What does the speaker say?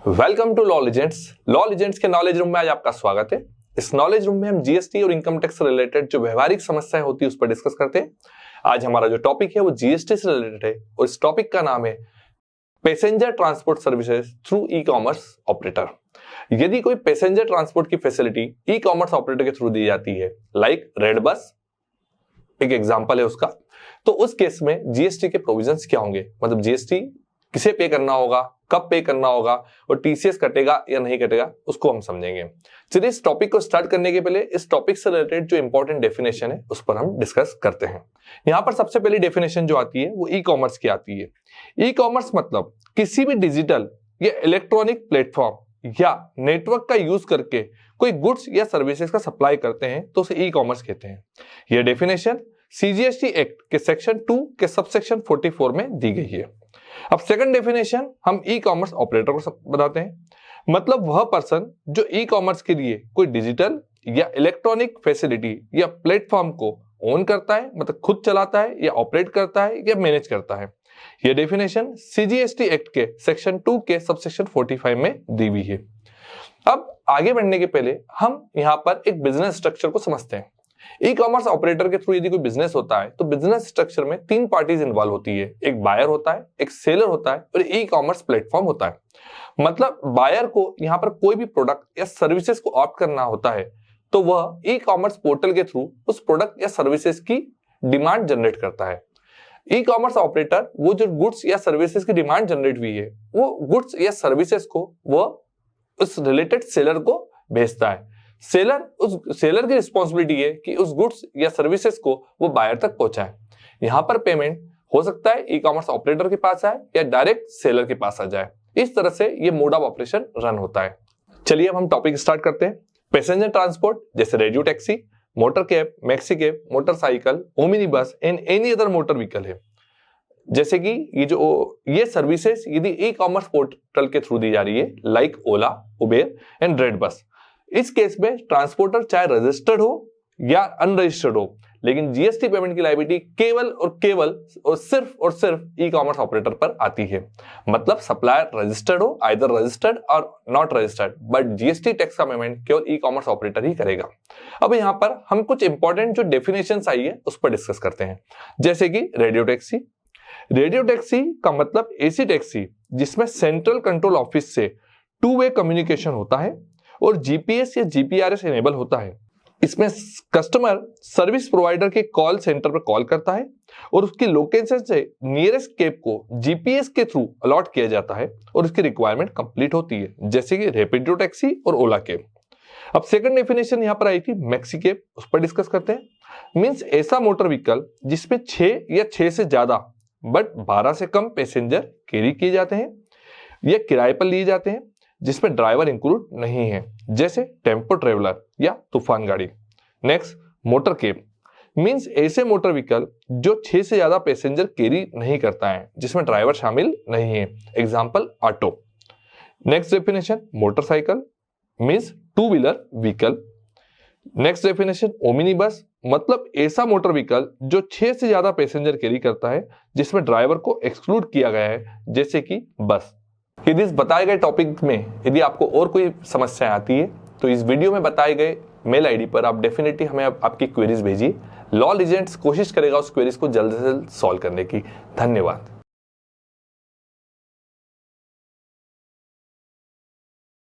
Welcome to law legends. Law legends के knowledge room में आज आपका स्वागत है। इस नॉलेज रूम में हम जीएसटी और इनकम टैक्स से रिलेटेड जो व्यवहारिक समस्याएं होती है उस पर डिस्कस करते हैं। आज हमारा जो टॉपिक है वो जीएसटी से रिलेटेड है और इस टॉपिक का नाम है passenger transport services through e commerce operator. यदि कोई पैसेंजर ट्रांसपोर्ट की फैसिलिटी ई कॉमर्स ऑपरेटर के थ्रू दी जाती है, लाइक रेड बस एक एग्जांपल है उसका, तो उस केस में जीएसटी के प्रोविजंस क्या होंगे, मतलब जीएसटी किसे पे करना होगा, कब पे करना होगा और टीसीएस कटेगा या नहीं कटेगा, उसको हम समझेंगे। चलिए इस टॉपिक को स्टार्ट करने के पहले इस टॉपिक से रिलेटेड जो इंपॉर्टेंट डेफिनेशन है उस पर हम डिस्कस करते हैं। यहाँ पर सबसे पहली डेफिनेशन जो आती है वो ई कॉमर्स की आती है। ई कॉमर्स मतलब किसी भी डिजिटल या इलेक्ट्रॉनिक प्लेटफॉर्म या नेटवर्क का यूज करके कोई गुड्स या सर्विसेज का सप्लाई करते हैं तो उसे ई कॉमर्स कहते हैं। यह डेफिनेशन सीजीएसटी एक्ट के सेक्शन 2 के सबसेक्शन 44 में दी गई है। अब सेकंड डेफिनेशन हम ई कॉमर्स ऑपरेटर को बताते हैं, मतलब वह पर्सन जो ई कॉमर्स के लिए कोई डिजिटल या इलेक्ट्रॉनिक फैसिलिटी या प्लेटफॉर्म को ओन करता है, मतलब खुद चलाता है या ऑपरेट करता है या मैनेज करता है। यह डेफिनेशन सीजीएसटी एक्ट के सेक्शन 2 के सबसेक्शन 45 में दी हुई है। अब आगे बढ़ने के पहले हम यहाँ पर एक बिजनेस स्ट्रक्चर को समझते हैं। ई कॉमर्स ऑपरेटर के थ्रू यदि कोई बिजनेस होता है तो बिजनेस स्ट्रक्चर में 3 पार्टीज इन्वॉल्व होती है। एक बायर होता है, एक सेलर होता है और ई कॉमर्स प्लेटफॉर्म होता है। मतलब बायर को यहाँ पर कोई भी प्रोडक्ट या सर्विसेज को ऑप्ट करना होता है तो वह ई कॉमर्स पोर्टल के थ्रू उस प्रोडक्ट या सर्विसेज की डिमांड जनरेट करता है। ई कॉमर्स ऑपरेटर वो जो गुड्स या सर्विसेज की डिमांड जनरेट हुई है वो गुड्स या सर्विसेज को वह उस रिलेटेड सेलर को भेजता है। सेलर की रिस्पॉन्सिबिलिटी है कि उस गुड्स या सर्विसेज को वो बायर तक पहुंचाए। यहाँ पर पेमेंट हो सकता है ई कॉमर्स ऑपरेटर के पास आए या डायरेक्ट सेलर के पास आ जाए। इस तरह से ये मोड ऑफ ऑपरेशन रन होता है। चलिए अब हम टॉपिक स्टार्ट करते हैं। पैसेंजर ट्रांसपोर्ट जैसे radio taxi, motor cab, maxi cab, motorcycle, omni bus and any other motor vehicle है। जैसे कि ये सर्विसेज यदि ई कॉमर्स पोर्टल के थ्रू दी जा रही है, like Ola, Uber and red bus. इस केस में ट्रांसपोर्टर चाहे रजिस्टर्ड हो या अनरजिस्टर्ड हो, लेकिन जीएसटी पेमेंट की लायबिलिटी केवल और सिर्फ ई कॉमर्स ऑपरेटर पर आती है। मतलब सप्लायर रजिस्टर्ड हो, आइदर रजिस्टर्ड और not registered, but GST tax का पेमेंट केवल ई कॉमर्स ऑपरेटर ही करेगा। अब यहाँ पर हम कुछ इंपॉर्टेंट जो डेफिनेशंस आई है उस पर डिस्कस करते हैं। जैसे कि रेडियो टैक्सी। रेडियो टैक्सी का मतलब ऐसी टैक्सी जिसमें सेंट्रल कंट्रोल ऑफिस से 2 वे कम्युनिकेशन होता है और जीपीएस या जीपीआरएस इनेबल होता है। इसमें कस्टमर सर्विस प्रोवाइडर के कॉल सेंटर पर कॉल करता है और उसकी लोकेशन से नियरेस्ट कैब को जीपीएस के थ्रू अलॉट किया जाता है और उसकी रिक्वायरमेंट कंप्लीट होती है, जैसे कि रैपिडो टैक्सी और ओला कैब। अब सेकंड डेफिनेशन यहाँ पर आई थी मैक्सी कैब, उस पर डिस्कस करते हैं। मीन्स ऐसा मोटर व्हीकल जिसमें 6 या 6 से ज्यादा बट 12 से कम पैसेंजर कैरी किए जाते हैं या किराए पर लिए जाते हैं, जिसमें ड्राइवर इंक्लूड नहीं है, जैसे टेम्पो ट्रेवलर या तूफान गाड़ी। नेक्स्ट मोटर कैब मींस ऐसे मोटर व्हीकल जो 6 से ज्यादा पैसेंजर कैरी नहीं करता है, जिसमें ड्राइवर शामिल नहीं है, example auto. Next definition motorcycle means 2 wheeler vehicle. Next definition Omni बस मतलब ऐसा मोटर व्हीकल जो 6 से ज्यादा पैसेंजर कैरी करता है, जिसमें ड्राइवर को एक्सक्लूड किया गया है, जैसे कि बस। यदि इस बताए गए टॉपिक में यदि आपको और कोई समस्या आती है तो इस वीडियो में बताए गए मेल आईडी पर आप डेफिनेटली हमें आपकी क्वेरीज भेजिए। लॉ लीजेंड्स कोशिश करेगा उस क्वेरीज को जल्द से जल्द सॉल्व करने की। धन्यवाद।